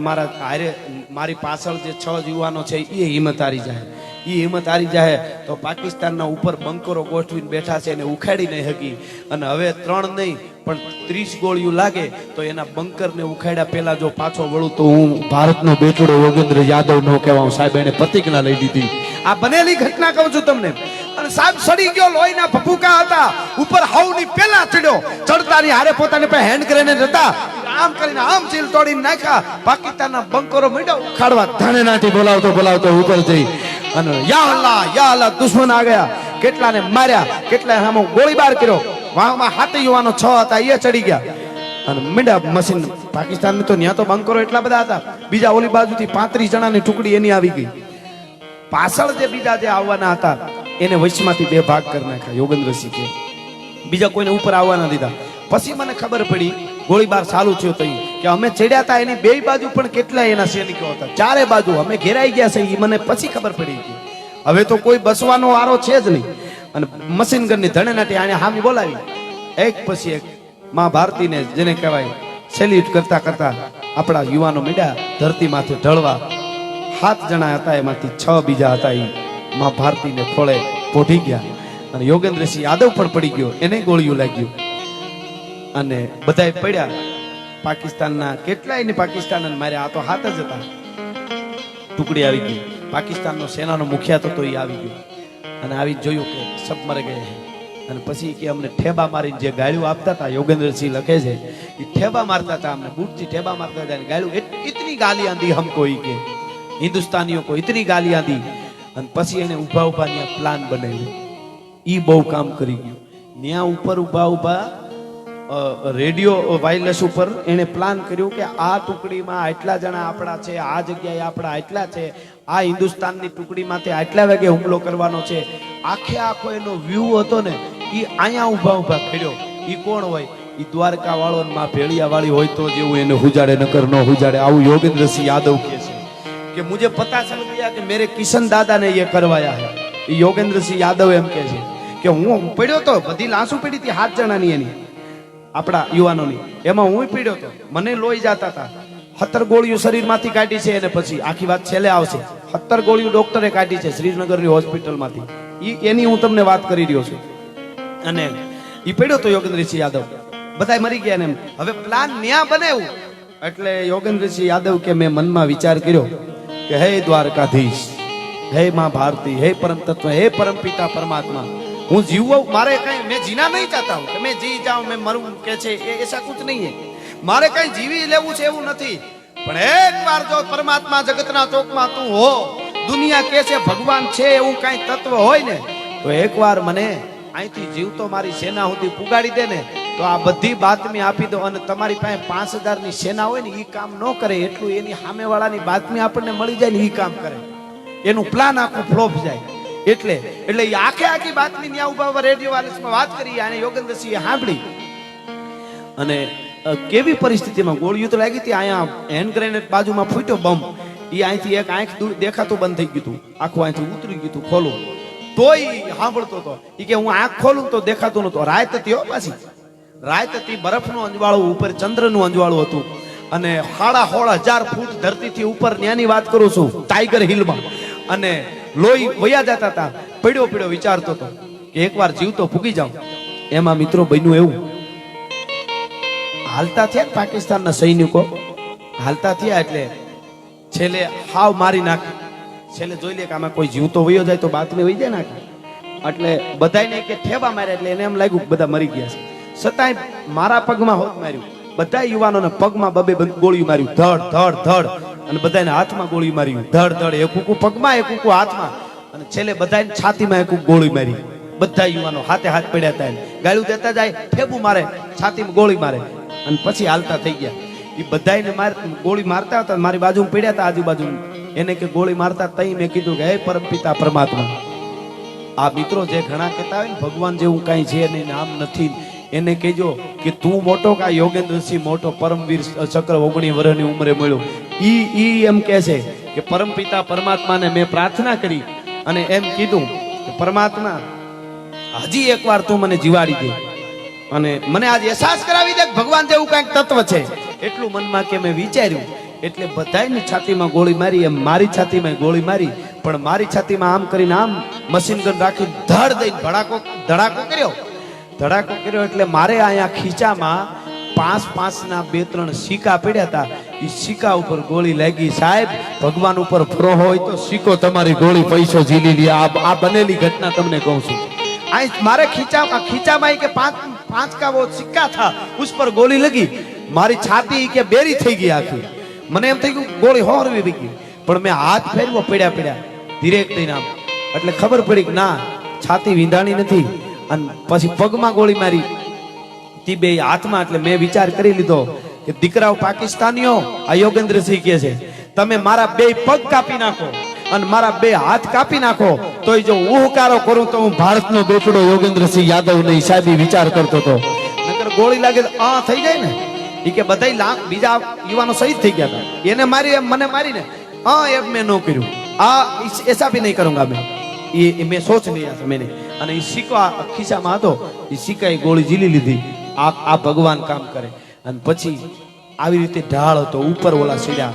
મારી પાછળ જે 6 યુવાનો છે એ હિંમત હારી જાય. એ હિંમત હારી જાય તો પાકિસ્તાનના ઉપર બંકરો ગોઠવીને બેઠા છે એને ઉખાડી નહીં શકી. અને હવે 3 નહીં પણ 30 ગોળીઓ લાગે તો એના બંકરને ઉખાડ્યા પહેલા જો પાછો વળું તો હું ભારતનો બેટડો યોગેન્દ્ર યાદવ નો કહેવા. સાહેબ એને પ્રતિજ્ઞા લઈ દીધી. આ બનેલી ઘટના કહું છું તમને. અને સાહેબ સડી ગયો, લોહીના ભભૂકા હતા, ઉપર હાવની પેલા ચડ્યો, ચડતાની હારે પોતાની પાસે હેન્ડ ગ્રેનેડ હતા, આમ કરીને આમ સીલ તોડીને નાખ્યા. પાકિસ્તાનના બંકરો મીડો ઉખાડવા ધાને નાથી બોલાવતો ઉપર જઈ અને યા અલ્લાહ દુશ્મન આ ગયા. કેટલાને માર્યા, કેટલાને સામે ગોળીબાર કર્યો. વાહમાં 7 યુવાનો 6 હતા એ ચડી ગયા અને મીડા મશીન. પાકિસ્તાન તો ત્યાં તો બંકરો એટલા બધા હતા. બીજા ઓલી બાજુથી 35 જણાની ટુકડી એની આવી ગઈ. પાછળ જે બીજા જે આવવાના હતા એને વચમાંથી 2 ભાગ કરી નાખ્યા યોગેન્દ્રસિંહ કે. બીજા કોઈને ઉપર આવવા ના દીધા. પછી મને ખબર પડી ગોળીબાર ચાલુ થયો તો કે અમે ચડ્યા હતા એની 2 બાજુ પણ કેટલા એના સૈનિકો હતા, 4 બાજુ અમે ઘેરાઈ ગયા છે. એ મને પછી ખબર પડી ગઈ. હવે તો કોઈ બસવાનો વારો છે જ નહીં. અને મશીન ગનની ધણેનાટી આને હામી બોલાવી, એક પછી એક માં ભારતીને જેને કહેવાય સેલ્યુટ કરતા કરતા આપણા યુવાનો મીડ્યા ધરતી માથે ઢળવા. 7 જણા હતા, એમાંથી 6 બીજા હતા એ માં ભારતીને થોડે પોઢી ગયા. અને યોગેન્દ્રસિંહ યાદવ પણ પડી ગયો, એને ગોળીઓ લાગ્યું અને બધાય પડ્યા. પાકિસ્તાનના કેટલાય ને પાકિસ્તાન માર્યા. આ તો 7 જ હતા. ટુકડી આવી ગઈ. પાકિસ્તાનનો સેનાનો મુખિયા હતો તો એ આવી ગયો અને આવી જોયું કે સબ મરી ગયા છે. અને પછી કે અમને ઠેબા મારીને જે ગાળ્યું આપતા હતા, યોગેન્દ્રસિંહ લખે છે એ ઠેબા મારતા હતા, અમને બૂટથી ઠેબા મારતા હતા. ગાળ્યું ઇતની ગાલી આંધી હમકો કે હિન્દુસ્તાનીઓ કો ઇતની ગાલી આંધી. અને પછી એને ઉભા ત્યાં પ્લાન બનાવ્યો. ઈ બહુ કામ કરી ગયું. ત્યાં ઉપર ઉભા રેડિયો વાયરલેસ ઉપર એને પ્લાન કર્યું કે આ ટુકડીમાં આટલા જણા આપણા છે, આ જગ્યાએ આપણા આટલા છે, આ હિન્દુસ્તાનની ટુકડીમાંથી આટલા વાગે હુમલો કરવાનો છે. આખો એનો વ્યૂ હતો ને એ અહીંયા ઉભા ખેડ્યો. એ કોણ હોય? એ દ્વારકા વાળો માં ભેળિયા વાળી હોય તો જેવું એને હુજાડે, નકર ન હુજાડે. આવું યોગેન્દ્રસિંહ યાદવ કહે છે કે મુझे पता चल गया कि मेरे किशन दादा ने ये करवाया है. ये योगेंद्रसिंह यादव एम કહે છે કે હું પડ્યો તો, બધી લાશો પડી હતી 7 જણાની એની આપણા યુવાનોની, એમાં હું પડ્યો તો, મને લોહી જતા હતા. 17 ગોળીઓ શરીરમાંથી કાઢી છે. અને પછી આખી વાત છેલ્લે આવશે. 17 ગોળીઓ ડોક્ટરે કાઢી છે શ્રીનગરની હોસ્પિટલમાંથી. એની હું તમને વાત કરી રહ્યો છું. અને એ પડ્યો તો યોગેન્દ્રસિંહ યાદવ. બધા મરી ગયા ને. હવે પ્લાન ન્યા બનાવ્યું એટલે યોગેન્દ્રસિંહ યાદવ કે મેં મનમાં વિચાર કર્યો કે હે દ્વારકાધીશ, હે માં ભારતી, હે પરમ તત્વ, હે પરમ પિતા પરમાત્मा, હું જીવવું મારે કઈ, मैं जीना नहीं चाहता हूं कि मैं जी जाऊं, मैं मरूं કે છે ऐसा कुछ नहीं है. મારે કઈ જીવી લેવું છે એવું નથી. પણ એકવાર જો પરમાત્મા જગતના ચોકમાં તું હો, દુનિયા કે છે ભગવાન છે એવું કઈ તત્વ હોય ને, તો એકવાર મને અહીંથી જીવતો મારી સેના સુધી પુગાડી દે ને, તો આ બધી બાતમી આપી દો. અને તમારી પાસે 5000 ની સેના હોય ને, એ કામ ન કરે એટલું એની સામેવાળાની બાતમી આપણને મળી જાય ને, એ કામ કરે. એનું પ્લાન આખું ફ્લોપ જાય. એટલે આખી બાતમી ન્યા ઉભા રેડિયો વાયરલેસમાં વાત કરી અને યોગેન્દ્રસિંહે સાંભળી. અને કેવી પરિસ્થિતિમાં ગોળીઓ તો લાગી હતી. અહીંયા હેન્ડ ગ્રેનેડ બાજુમાં ફૂટ્યો બમ. એ અહીંથી એક આંખ દેખાતું બંધ થઈ ગયું હતું, આખું અહીંથી ઉતરી ગયું હતું. ખોલું તોય સાંભળતો હતો. એ કે હું આંખ ખોલું તો દેખાતું નતું. રાત હતી હો, પાછી રાત હતી. બરફનું અંજવાળું, ઉપર ચંદ્રનું અંજવાળું હતું. અને 16,500 ફૂટ ધરતીથી ઉપર ન્યાની વાત કરું છું, ટાઈગર હિલમાં. અને લોહી વયા જતા હતા. પડ્યો વિચારતો હતો કે એકવાર જીવતો ફૂગી જાઉં. એમાં મિત્રો બન્યું એવું, હાલતા થયા પાકિસ્તાનના સૈનિકો, હાલતા થયા એટલે છેલ્લે હાવ મારી નાખી. છેલ્લે જોઈ લે કે આમાં કોઈ જીવતો વયો જાય તો બાતમી વહી જાય નાખી. એટલે બધાને કે ઠેબા માર્યા. એટલે એને એમ લાગ્યું બધા મરી ગયા છે. છતાંય મારા પગમાં હોત માર્યું. બધા યુવાનોને પગમાં 2 ગોળીઓ માર્યું, ધડ. અને બધાને હાથમાં ગોળી માર્યું, ધડ. એક કુકુ પગમાં, એક કુકુ હાથમાં. અને છેલ્લે બધાને છાતીમાં એક ગોળી મારી. બધા યુવાનો હાથે હાથ પડ્યા હતા. ગાળું દેતા જાય, ઠેબુ મારે, છાતીમાં ગોળી મારે. અને પછી હાલતા થઈ ગયા. એ બધાને ગોળી મારતા હતા. મારી બાજુ પડ્યા હતા આજુબાજુ. એને કે ગોળી મારતા તઈ મેં કીધું કે હે પરમ પિતા પરમાત્મા, આ મિત્રો જે ઘણા કહેતા હોય ને ભગવાન જેવું કઈ છે નહીં, નામ નથી, એને કહેજો કે તું મોટો કા યોગેન્દ્રસિંહ મોટો, પરમવીર ચક્ર 19 વર્ષની ઉંમરે મળ્યો. ઈ એમ કહે છે કે પરમ પિતા પરમાત્માને મેં પ્રાર્થના કરી અને એમ કીધું કે પરમાત્મા હજી એકવાર તું મને જીવાડી દે અને મને આજ અહેસાસ કરાવી દે કે ભગવાન જેવું કઈક તત્વ છે. એટલું મનમાં કે મેં વિચાર્યું. એટલે બધાની છાતીમાં ગોળી મારી, એમ મારી છાતીમાં ગોળી મારી. પણ મારી છાતીમાં આમ કરીને આમ મશીન ગન રાખી ધડ દઈને ધડાકો કર્યો એટલે મારે અહીંયા ખીચામાં 5 ના 2-3 સિક્કા પડ્યા હતા. એ સિક્કા ઉપર ગોળી લાગી. સાહેબ, ભગવાન ઉપર ભરો હોય તો સિક્કો તમારી ગોળી પૈસો ઝીલી લે. આ બનેલી ઘટના તમને કહું છું. આ મારે खींचा के 5 का वो सिक्का था, उस पर गोली लगी. मारी छाती के बेरी થઈ ગઈ આખી. મને એમ થઈ ગયું ગોળી હોરવી ગઈ, પણ મેં હાથ ફેરવો પડ્યા ધીરે દઈને આમ, એટલે ખબર પડી કે ના, છાતી વિંધાણી નથી. અને પછી પગમાં ગોળી મારી તી બે હાથમાં. એટલે મેં વિચાર કરી લીધો કે દીકરાઓ પાકિસ્તાનીઓ, આ યોગેન્દ્રસિંહ કહે છે તમે મારા 2 પગ કાપી નાખો અને મારા 2 હાથ કાપી નાખો, તો જો ઉહકારો કરું તો હું ભારતનો બેટડો યોગેન્દ્રસિંહ યાદવ નહીં. સાહેબ વિચાર કરતો હતો, નકર ગોળી લાગે આ થઈ જાય ને. એ કે બધા બીજા યુવાનો શહીદ થઈ ગયા હતા, એને મારી મને મારીને એમ મેં ન કર્યું. ऐसा भी नहीं करूंगा मैं, ये मैं सोच लिया था मैंने. અને એ સિક્કો ખિસ્સામાં હતો, એ સિક્કાએ ગોળી ઝીલી લીધી. આ ભગવાન કામ કરે. અને પછી આવી રીતે ઢાળ હતો, ઉપર ઓલા સીડ્યા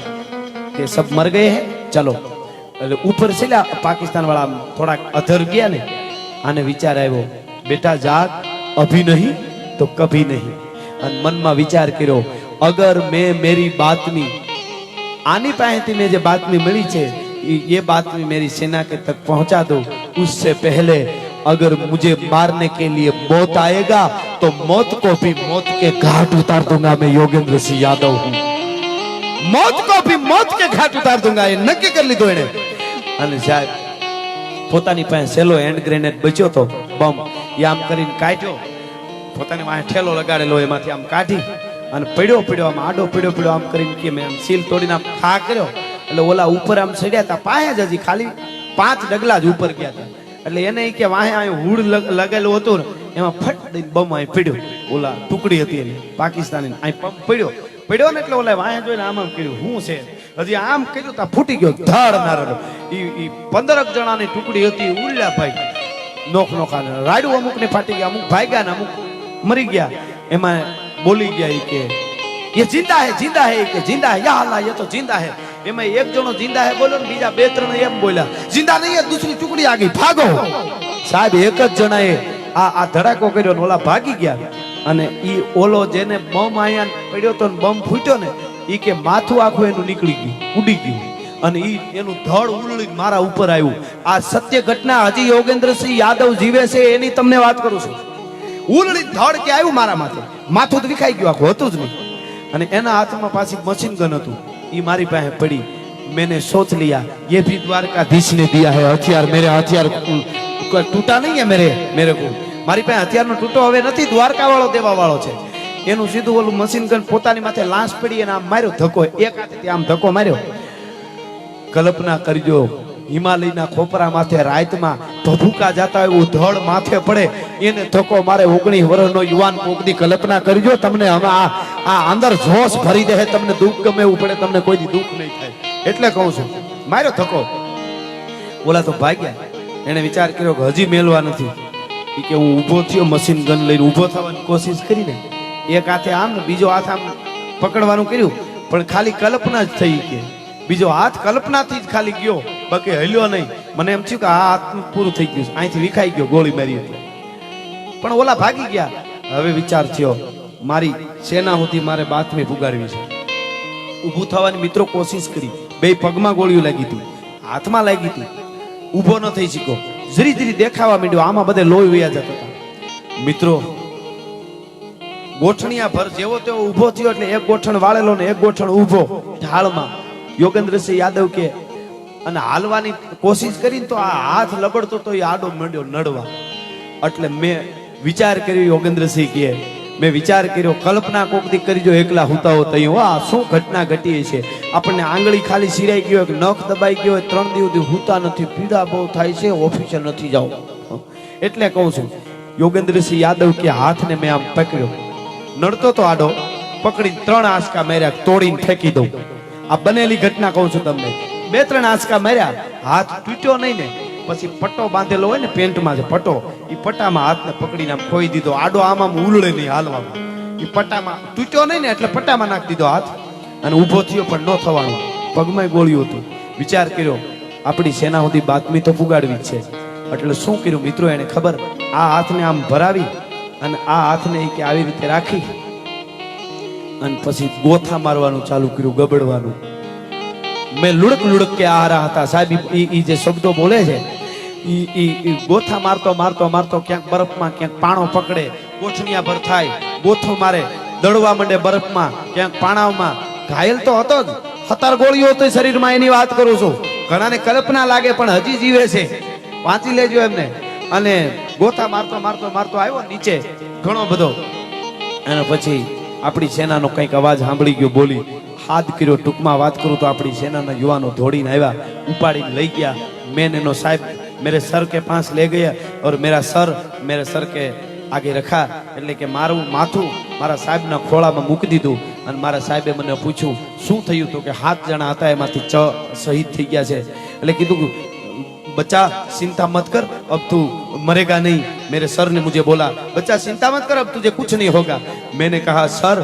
કે સબ મર ગયે હે ચલો. એટલે ઉપર સીડ્યા પાકિસ્તાન વાળા થોડાક અધર ગયા ને. આને વિચાર આવ્યો, બેટા જાગ, અભી નહીં તો કભી નહીં. અને મનમાં વિચાર કર્યો, અગર મેં મેરી બાતમી आनी पाएती में जो बातमी मिली है, ये बातमी मेरी सेना के तक पहुंचा दो. उससे पहले अगर मुझे मारने के लिए मौत आएगा तो मौत को भी मौत के घाट उतार दूंगा. मैं योगेंद्र सिंह यादव हूं. मौत को भी मौत के घाट उतार दूंगा. ये नक्की कर લીધો એને. અને સાહેબ પોતાની પાસે સેલો હેન્ડ ગ્રેનેડ બચ્યો તો બમ, એ આમ કરીને કાઢ્યો, પોતાની પાસે ઠેલો લગાડેલો એમાંથી આમ કાઢી અને પડ્યો આમ આડો પડ્યો આમ કરીને કે મેં આમ સીલ તોડીને આમ ખા કર્યો. એટલે ઓલા ઉપર આમ ચડ્યા હતા, પાસે જ હજી ખાલી 5 ડગલા જ ઉપર ગયા હતા. એટલે એને કે વાહે આ હુડ લગાવેલું હતું ને, એમાં ફટ દઈને બમ અહીં પડ્યો. ઓલા ટુકડી હતી એની પાકિસ્તાની, અહીં પડ્યો ને એટલે ઓલા વાહે જોઈને આમ કર્યું, શું છે હજી આમ કર્યું તા ફૂટી ગયો ધડ નારેલો. ઈ 15 જણાની ટુકડી હતી, ઉડ્યા ભાઈ નોખા રાડું અમુક ને ફાટી ગયા, અમુક ભાગ્યા ને અમુક મરી ગયા. એમાં बोली गया कि ये जिंदा है कि जिंदा है, या अल्लाह ये तो जिंदा है. एम एक जणो जिंदा है बोलो, बीजा 2-3 एम बोल्या जिंदा नहीं है. दूसरी टुकड़ी आ गई, भागो. साहब एक ज जणाए आ धड़ाको कर्यो ने ओला भागी गया. અને ઈ ઓલો જેને બમ આયા પડ્યો તો બમ ફૂટ્યો ને, ઈ કે માથું આખું એનું નીકળી ગયું, ઉડી ગયું. અને ઈ એનું ધડ ઉલળી મારા ઉપર આવ્યું. આ સત્ય ઘટના હજી યોગેન્દ્રસિંહ યાદવ જીવે છે એની તમને વાત કરું છું. ઉલડી ધડ કે આવ્યું મારા માથે, માથું તો વિખાઈ ગયું, આખું હતું જ નહીં. અને એના હાથમાં પાછી મશીન ગન હતું, એ મારી પાસે પડી. मैंने सोच लिया ये भी द्वारकाधीश ने दिया है हथियार. मेरे हथियार टूटा नहीं है मेरे को. મારી પાસે હથિયારનો ટૂટો હવે નથી, દ્વારકા વાળો દેવા વાળો છે. એનું સીધું ઓલું મશીન ગન પોતાની માથે લાશ પડી અને આમ માર્યો ધક્કો, એક હાથેથી આમ ધક્કો માર્યો. કલ્પના કરજો, હિમાલયના ખોપરા માથે રાતમાં ભભૂકા જાતા એવું ધડ માથે પડે, એને ધક્કો મારે 19 વર્ષનો યુવાન કોકની કલ્પના કરજો. તમને હવે આ અંદર જોશ ભરી દે, તમને દુઃખ ગમે એવું પડે, તમને કોઈ દી દુઃખ નહીં થાય. એટલે કહું છું, માર્યો ધક્કો. ઓલા તો ભાગ્યા. એને વિચાર કર્યો કે હજી મેલવા નથી. એ કે હું ઊભો થયો, મશીન ગન લઈને ઊભો થવાની કોશિશ કરીને, એક હાથે આમ ને બીજો હાથ આમ પકડવાનું કર્યું, પણ ખાલી કલ્પના જ થઈ. કે બીજો હાથ કલ્પનાથી જ ખાલી ગયો, બાકી હલ્યો નહીં. મને એમ થયું કે આ હાથ પૂરું થઈ ગયું, અહીંથી વિખાઈ ગયો, ગોળી મારી હતી. પણ ઓલા ભાગી ગયા. હવે વિચાર થયો, મારી સેના સુધી મારે બાતમી પુગાડવી છે. ઊભું થવાની મિત્રો કોશિશ કરી, 2 પગમાં ગોળીઓ લાગી હતી, હાથમાં લાગી હતી, ઊભો ન થઈ શક્યો. ધીરે દેખાવા માંડ્યો, આમાં બધે લોહી વયા જતા હતા. મિત્રો ગોઠણિયા ભર જેવો તેવો ઊભો થયો, એટલે એક ગોઠણ વાળેલો ને એક ગોઠણ ઊભો ઢાળમાં. યોગેન્દ્રસિંહ યાદવ કે અને હાલવાની કોશિશ કરીને તો આ હાથ લબડતો તો એ આડો મંડ્યો નડવા. એટલે મેં વિચાર કર્યો, યોગેન્દ્રસિંહ કે મેં વિચાર કર્યો, કલ્પના કોકથી કરજો એકલા હુતાઓ તઈ. આ શું ઘટના ઘટી છે? આપણને આંગળી ખાલી સિરાઈ ગયો, નખ દબાઈ ગયો, 3 દિવસથી હુતા નથી, પીડા બહુ થાય છે, ઓફિસે નથી જાવ. એટલે કહું છું, યોગેન્દ્રસિંહ યાદવ કે હાથને મેં આમ પકડ્યો, નડતો તો આડો, પકડી 3 આંચકા માર્યા, તોડીને ફેંકી દઉં. આ બનેલી ઘટના કહું છું તમને. 2-3 આંચકા માર્યા, હાથ તૂટ્યો નહીં ને. પછી પટ્ટો બાંધેલો હોય ને પેન્ટમાં છે પટ્ટો, એ પટ્ટામાં હાથને પકડીને આમ ખોઈ દીધો. આડો આમાં ઉલળે નહીં હાલવામાં. એ પટ્ટામાં તૂટ્યો નહીં ને એટલે પટ્ટામાં નાખી દીધો હાથ, અને ઊભો થયો પણ ન થવાનું. પગમાં ગોળ્યું હતું. વિચાર કર્યો, આપણી સેના સુધી બાતમી તો પુગાડવી જ છે. એટલે શું કર્યું મિત્રો, એને ખબર, આ હાથને આમ ભરાવી અને આ હાથને કે આવી રીતે રાખી અને પછી ગોથા મારવાનું ચાલુ કર્યું, ગબડવાનું. મેં લુડક લુડક કે આ રહ્યા હતા સાહેબ. ઈ જે શબ્દો બોલે છે ઈ ગોથા મારતો મારતો મારતો ક્યાંક બરફમાં, ક્યાંક પાણો પકડે, ગોઠણિયા ભર થાય, ગોથો મારે, દડવા માંડે બરફમાં, ક્યાંક પાણામાં. ઘાયલ તો હતો જ, 17 ગોળીઓ તો શરીરમાં, એની વાત કરું છું. ઘણાને કલ્પના લાગે પણ હજી જીવે છે, વાંચી લેજો એમને. અને ગોથા મારતો મારતો મારતો આવ્યો નીચે ઘણો બધો, અને પછી આપણી સેનાનો કંઈક અવાજ સાંભળી ગયો, બોલી હાથ કર્યો. ટૂંકમાં વાત કરું તો આપણી સેનાના યુવાનો દોડીને આવ્યા, ઉપાડીને લઈ ગયા. મેં એનો સાહેબ मेरे सर के पास ले गया और मेरा सर मेरे सर के आगे रखा. એટલે કે મારું માથું મારા સાહેબના ખોળામાં મૂકી દીધું અને મારા સાહેબે મને પૂછ્યું શું થયું, તો કે 7 જણા હતા એમાંથી 6 શહીદ થઈ ગયા છે. એટલે કીધું बच्चा चिंता मत कर, अब तू मरेगा नहीं. मेरे सर ने मुझे बोला बच्चा चिंता मत कर, अब तुझे कुछ नहीं होगा. मैंने कहा सर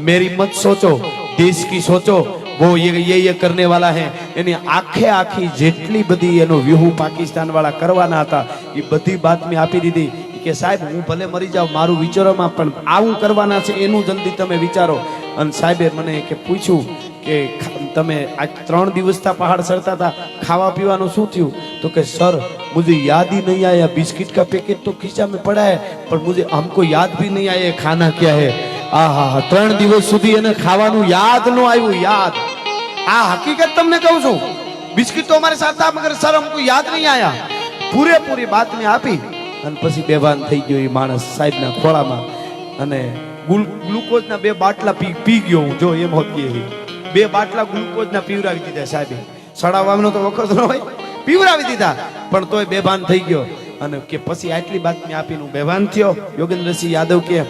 मेरी मत सोचो, देश की सोचो, वो ये करने वाला है. એની આખે આખી જેટલી બધી એનો વ્યૂહ પાકિસ્તાન વાળા કરવાના હતા એ બધી બાતમી આપી દીધી કે સાહેબ હું ભલે મરી જાઉં, મારું વિચારોમાં પણ આવું કરવાના છે, એનું જલ્દી તમે વિચારો. અને સાહેબે મને કે પૂછ્યું કે તમે આ 3 દિવસથી પહાડ ચડતા હતા, ખાવા પીવાનું શું થયું? તો કે સર मुझे याद ही नहीं आया, बिस्किट का पैकेट तो खींचा में पड़ा है पर मुझे हमको याद भी नहीं आया खाना क्या है. आहा 3 દિવસ સુધી એને ખાવાનું યાદ ન આવ્યું. યાદ, આ હકીકત તમને કહું છું. બિસ્કિટ તો અમારે સાથ था मगर सर हमको याद नहीं आया. પૂરેપૂરી બાતમી આપી અને પછી બેભાન થઈ ગયો એ માણસ સાહેબના ખોળામાં. અને ગ્લુકોઝના 2 બાટલા પી ગયો હું. જો એમ હોતી 2 બાટલા ગ્લુકોઝના પીવરાવી દીધા સાહેબે. સડાવવાનો તો વખત ન હોય, પીવરાવી દીધા પણ તોય બેભાન થઈ ગયો. અને કે પછી આટલી બાતમી આપીને હું બેભાન થયો. યોગેન્દ્રસિંહ યાદવ કે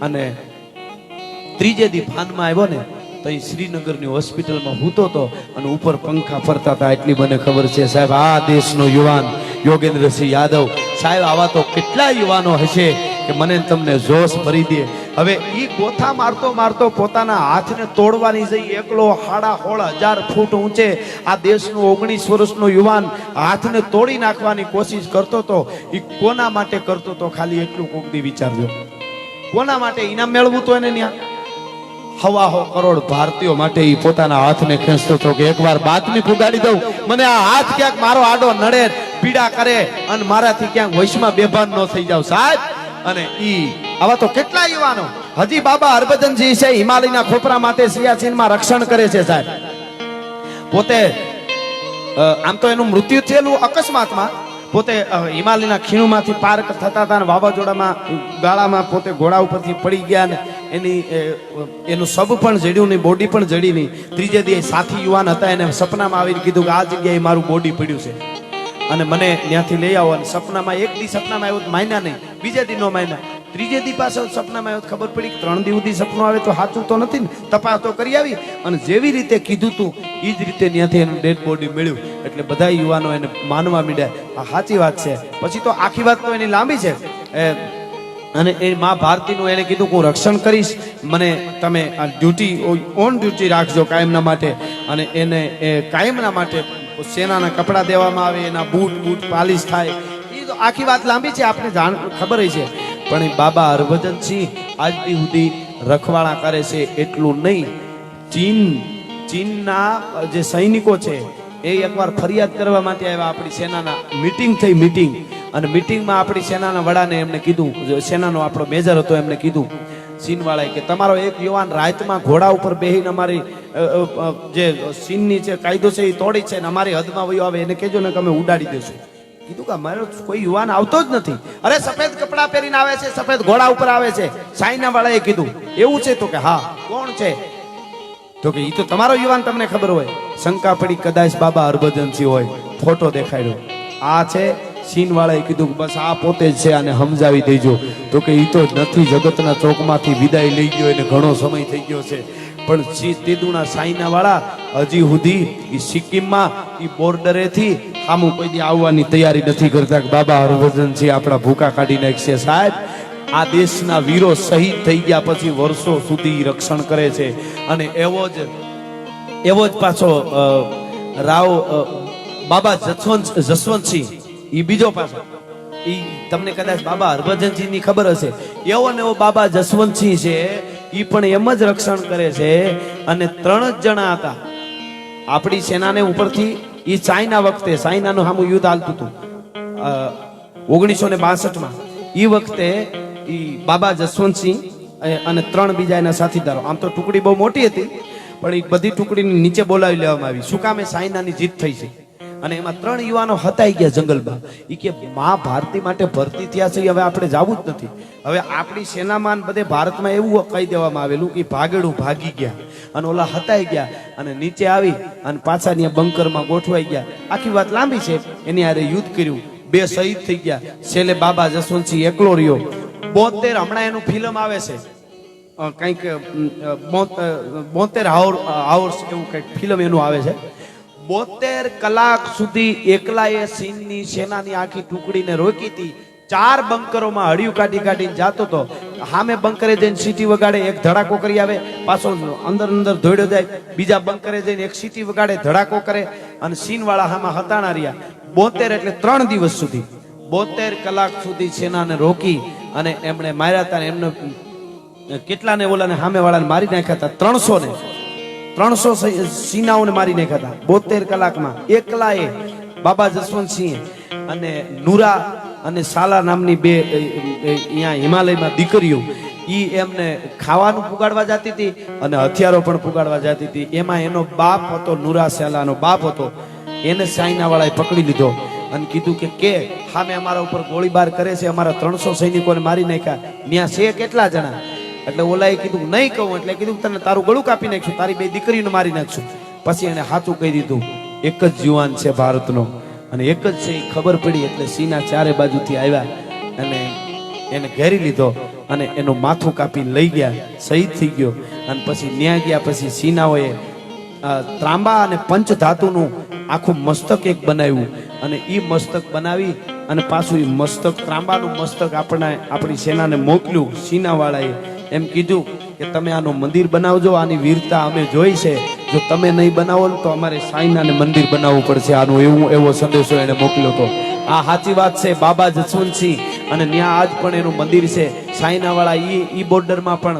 અને ત્રીજે દી ભાનમાં આવ્યો ને તો એ શ્રીનગરની હોસ્પિટલમાં હૂતો હતો અને ઉપર પંખા ફરતા હતા. એટલી મને ખબર છે સાહેબ. આ દેશનો યુવાન યોગેન્દ્રસિંહ યાદવ સાહેબ, આવા તો કેટલા યુવાનો હશે કે મને તમને જોશ ભરી દે. હવે ઈ ગોથા મારતો મારતો પોતાના હાથને તોડવાની જઈ એકલો 16,500 ફૂટ ઊંચે આ દેશનો 19 વર્ષનો યુવાન હાથને તોડી નાખવાની કોશિશ કરતો હતો. ઈ કોના માટે કરતો હતો ખાલી એટલું કોક દી વિચારજો. કોના માટે ઇનામ મેળવું તો એને ન્યા 1.25 કરોડ ભારતીયો માટે ઈ પોતાના હાથને ખેંચતો હતો કે એકવાર બાતમી પુગાડી દઉં, મને આ હાથ ક્યાંક મારો આડો નડે, પીડા કરે અને મારાથી ક્યાંક વૈશમાં બેભાન ન થઈ જાવ સાહેબ. અને ઈ આવા તો કેટલા યુવાનો હજી બાબા હરભજનજી છે હિમાલયના ખોપરા માટે સિયાચીનમાં રક્ષણ કરે છે સાહેબ. પોતે આમ તો એનું મૃત્યુ થયેલું અકસ્માતમાં, પોતે હિમાલયના ખીણમાંથી પાર થતા હતા અને વાવાઝોડામાં ગાળામાં પોતે ઘોડા ઉપરથી પડી ગયા ને એનું સબ પણ જડ્યું નહીં, બોડી પણ જડી નહીં. ત્રીજે દિવસે સાથી યુવાન હતા, એને સપનામાં આવીને કીધું કે આ જગ્યાએ મારું બોડી પડ્યું છે અને મને ત્યાંથી લઈ આવો. અને સપનામાં એક દી સપનામાં આવ્યો માયના નહીં, બીજે દી નો માયના, ત્રીજે દી પાછો સપનામાં આવ્યો. ખબર પડી કે 3 દિવસ સપનું આવે તો સાચું તો નથી ને, તપાસ તો કરી આવી. અને જેવી રીતે કીધું તું એ જ રીતે ત્યાંથી એનું ડેડ બોડી મળ્યું. એટલે બધા યુવાનો એને માનવા માંડ્યા આ સાચી વાત છે. પછી તો આખી વાત તો એની લાંબી છે. અને એ માં ભારતીનું એને કીધું હું રક્ષણ કરીશ, મને તમે આ ડ્યુટી ઓન ડ્યુટી રાખજો કાયમના માટે. અને એને એ કાયમના માટે સેનાના કપડા દેવામાં આવે, એના બૂટ પાલિશ થાય. એ તો આખી વાત લાંબી છે, આપણે જાણ ખબર છે. પણ એ બાબા હરભજનસિંહ આજ દી સુધી રખવાળા કરે છે. એટલું નહીં, ચીનના જે સૈનિકો છે એ એકવાર ફરિયાદ કરવા માટે આવ્યા આપણી સેનાના. મીટિંગ થઈ, મીટિંગ, અને મીટિંગમાં આપણી સેનાના વડાને એમને કીધું, સેનાનો આપણો મેજર હતો, એમને કીધું ચીનવાળાએ કે તમારો એક યુવાન રાતમાં ઘોડા ઉપર બેહીને અમારી જે ચીનની જે કાયદો છે એ તોડી છે ને અમારી હદમાં વયો આવે એને કહેજો ને કે અમે ઉડાડી દઈશું. કીધું કે અમારો કોઈ યુવાન આવતો જ નથી. અરે સફેદ કપડા પહેરીને આવે છે, સફેદ ઘોડા ઉપર આવે છે. ચાઇના વાળાએ કીધું એવું છે? તો કે હા. કોણ છે? તો કે ઈ તો તમારો યુવાન, તમને ખબર હોય. શંકા પડી કદાચ બાબા હરભજનસિંહ હોય, ફોટો દેખાડ્યો, આ છે. ચીન વાળાએ કીધું કે બસ આ પોતે જ છે, આને સમજાવી દેજો. તો કે ઈ તો નથી, જગતના ચોકમાંથી વિદાય લઈ ગયો, એને ઘણો સમય થઈ ગયો છે. પણ તેદુના ચાઇના વાળા હજી સુધી ઈ સિક્કિમમાં ઈ બોર્ડરેથી આમ કોઈ દી આવવાની તૈયારી નથી કરતા કે બાબા હરભજનસિંહ આપણા ભૂકા કાઢી નાખશે. સાહેબ, આ દેશના વીરો શહીદ થઈ ગયા પછી વર્ષો સુધી રક્ષણ કરે છે. અને એવો જ પાછો રાવ બાબા જસવંતસિંહ ઈ બીજો પાછો, ઈ તમને કદાચ બાબા હરભજનસિંહ ની ખબર હશે. એવો ને એવો બાબા જસવંતસિંહ છે, ઈ પણ એમ જ રક્ષણ કરે છે. અને 3 જ જણા હતા આપણી સેનાને ઉપરથી. ઈ ચાઇના વખતે, ચાઇનાનું સામું યુદ્ધ હાલતું હતું 1962માં. ઈ વખતે ઈ બાબા જસવંતસિંહ અને 3 બીજા એના સાથીદારો. આમ તો ટુકડી બહુ મોટી હતી, પણ એ બધી ટુકડીને નીચે બોલાવી લેવામાં આવી. શું કામે? ચાઇનાની જીત થઈ છે. અને એમાં 3 યુવાનો હતાઈ ગયા જંગલમાં. ઈ કે મા ભારતી માટે ભરતી થયા છે, હવે આપણે જવું જ નથી. હવે આપણી સેનામાં બધે ભારતમાં એવું કહી દેવામાં આવેલું કે ભાગેડું ભાગી ગયા. અને ઓલા હતાઈ ગયા અને નીચે આવી અને પાછા ત્યાં બંકરમાં ગોઠવાઈ ગયા. આખી વાત લાંબી છે. એની હારે યુદ્ધ કર્યું, 2 શહીદ થઈ ગયા. છેલ્લે બાબા જસવંતસિંહ એકલો રહ્યો. 72 હમણાં એનું ફિલ્મ આવે છે, કંઈક 72 hours એવું કંઈક ફિલ્મ એનું આવે છે. 72 કલાક સુધી એકલા એ ચીનની સેનાની આખી ટુકડીને રોકી હતી. 4 બંકરોમાં હળિયું કાઢીને જાતો હતો. સામે બંકરે જઈને સીટી વગાડે, એક ધડાકો કરી આવે, પાછો અંદર દોડ્યો જાય. બીજા બંકરે જઈને એક સીટી વગાડે, ધડાકો કરે. અને ચીન વાળા હામાં હતાણા રહ્યા. 72 એટલે 3 દિવસ સુધી, 72 કલાક સુધી સેનાને રોકી અને એમણે માર્યા હતા. એમને કેટલાને ઓલાને સામે વાળાને મારી નાખ્યા હતા. 300 સીનાઓને મારી નાખ્યા હતા 72 કલાકમાં એકલા એ બાબા જસવંતસિંહ. અને નુરા અને સાલા નામની 2 અહીંયા હિમાલયમાં દીકરીઓ, ઈ એમને ખાવાનું પુગાડવા જતી હતી અને હથિયારો પણ પુગાડવા જતી હતી. એમાં એનો બાપ હતો, નુરા સાલાનો બાપ હતો. એને ચાઇના વાળાએ પકડી લીધો અને કીધું કે સામે અમારા ઉપર ગોળીબાર કરે છે, અમારા 300 સૈનિકોને મારી નાખ્યા, ત્યાં છે કેટલા જણા? એટલે ઓલાએ કીધું નહીં કહું. એટલે કીધું તને તારું ગળું કાપી નાખ્યું, તારી 2 દીકરીને મારી નાખશું. પછી એને સાચું કહી દીધું, એક જ યુવાન છે ભારતનો અને એક જ છે. એ ખબર પડી એટલે સીના 4 બાજુથી આવ્યા અને એને ઘેરી લીધો અને એનું માથું કાપીને લઈ ગયા, શહીદ થઈ ગયો. અને પછી ન્યા ગયા પછી સીનાઓએ ત્રાંબા અને પંચ ધાતુનું આખું મસ્તક એક બનાવ્યું અને ઈ મસ્તક બનાવી અને પાછું ઈ મસ્તક, ત્રાંબાનું મસ્તક આપણી સેનાને મોકલ્યું. સીનાવાળાએ એમ કીધું કે તમે આનું મંદિર બનાવજો, આની વીરતા અમે જોઈ છે, જો તમે નહીં બનાવો તો અમારે ચાઇનાને મંદિર બનાવવું પડશે. આનું એવો સંદેશો એને મોકલ્યો હતો. આ સાચી વાત છે. બાબા જસવંતસિંહ અને ત્યાં આજ પણ એનું મંદિર છે. ચાઇના વાળા ઈ બોર્ડરમાં પણ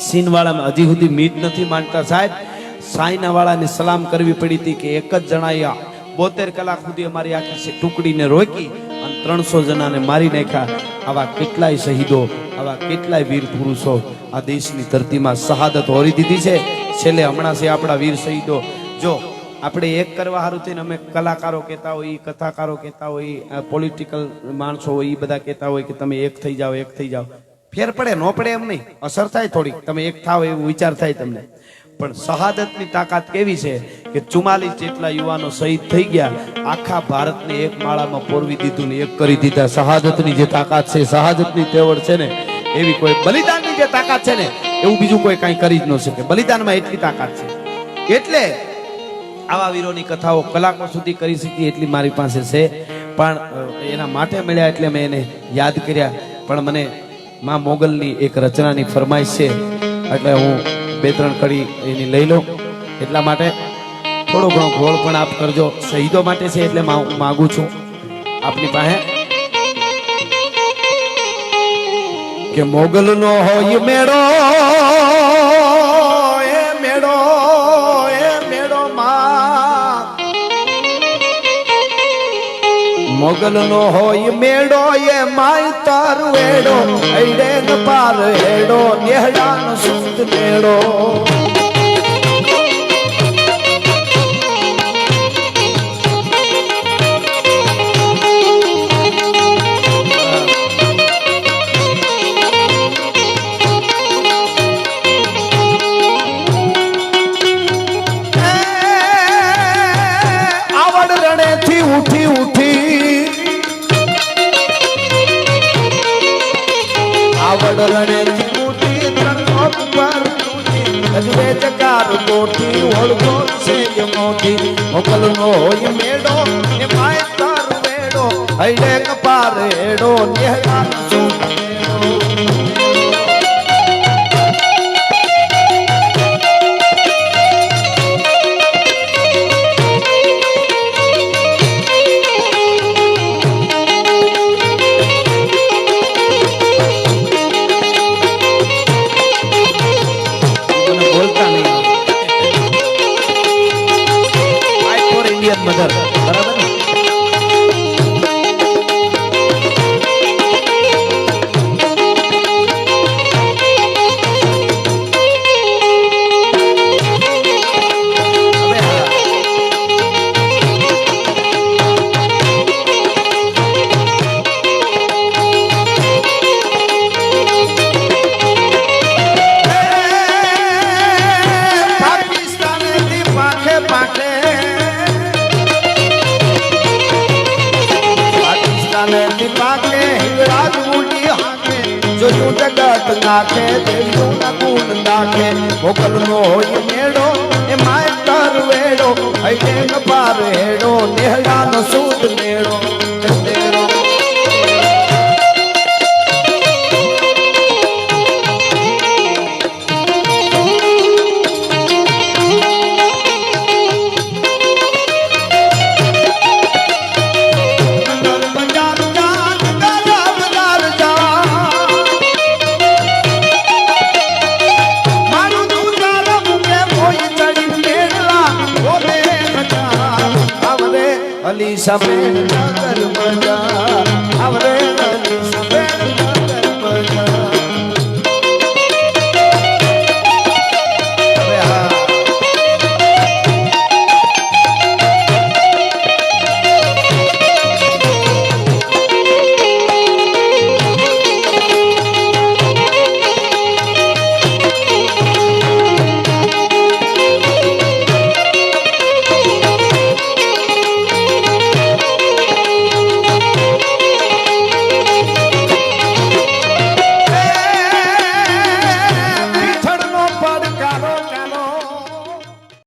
ચીન વાળામાં હજી સુધી મીટ નથી માનતા સાહેબ. ચાઇના વાળાને સલામ કરવી પડી હતી કે એક જ જણાએ 72 કલાક સુધી અમારી આખી ટુકડીને રોકી અને 300 જણાને મારી નાખ્યા. આવા કેટલાય શહીદો, આવા કેટલાય વીર પુરુષો આ દેશની ધરતીમાં શહાદત હોરી દીધી છે. છેલ્લે હમણાં છે આપણા વીર શહીદો. જો આપણે એક કરવા સારું થઈને અમે કલાકારો કહેતા હોય, કથાકારો કહેતા હોય, પોલિટિકલ માણસો હોય, એ બધા કહેતા હોય કે તમે એક થઈ જાઓ, એક થઈ જાઓ. ફેર પડે ન પડે એમ નહીં, અસર થાય થોડીક, તમે એક થાવ એવું વિચાર થાય તમને. પણ શહાદતની તાકાત કેવી છે કે 44 જેટલા યુવાનો શહીદ થઈ ગયા, આખા ભારતને એક માળામાં પોરવી દીધું ને એક કરી દીધા. શહાદતની જે તાકાત છે, શહાદતની તેવડ છે ને, એવી કોઈ બલિદાનની જે તાકાત છે ને, એવું બીજું કોઈ કાંઈ કરી જ ન શકે. બલિદાનમાં એટલી તાકાત છે. એટલે આવા વીરોની કથાઓ કલાકો સુધી કરી શકી એટલી મારી પાસે છે. પણ એના માટે મળ્યા એટલે મેં એને યાદ કર્યા. પણ મને માં મોગલની એક રચનાની ફરમાઈશ છે એટલે હું 2-3 કડી એની લઈ લઉં. એટલા માટે થોડો ઘણો ગોળ પણ આપ કરજો. શહીદો માટે છે એટલે હું માગું છું આપની પાસે કે મોગલનો હોય મેળો, એ મેળો, એ મેળો માં મોગલનો હોય મેળો, એ માય તારું એડો, એડે ન પાર હેડો, નેહડાનો સુત મેળો. મોગલનો હોય મેળો, એ માય તારું મેળો, હૈડે કપાર હેડો, નેહડાનો સુત મેળો. મધર બરાબર ને? જગત નાખે દેવ્યું ના ગુણ નાખે મોકલ નો હોય મેળો એ માય કર વેડો હૈડે ન પાર હેડો નેહડા નો સૂદ મેળો અલી સફેદ નગર મજા આવરે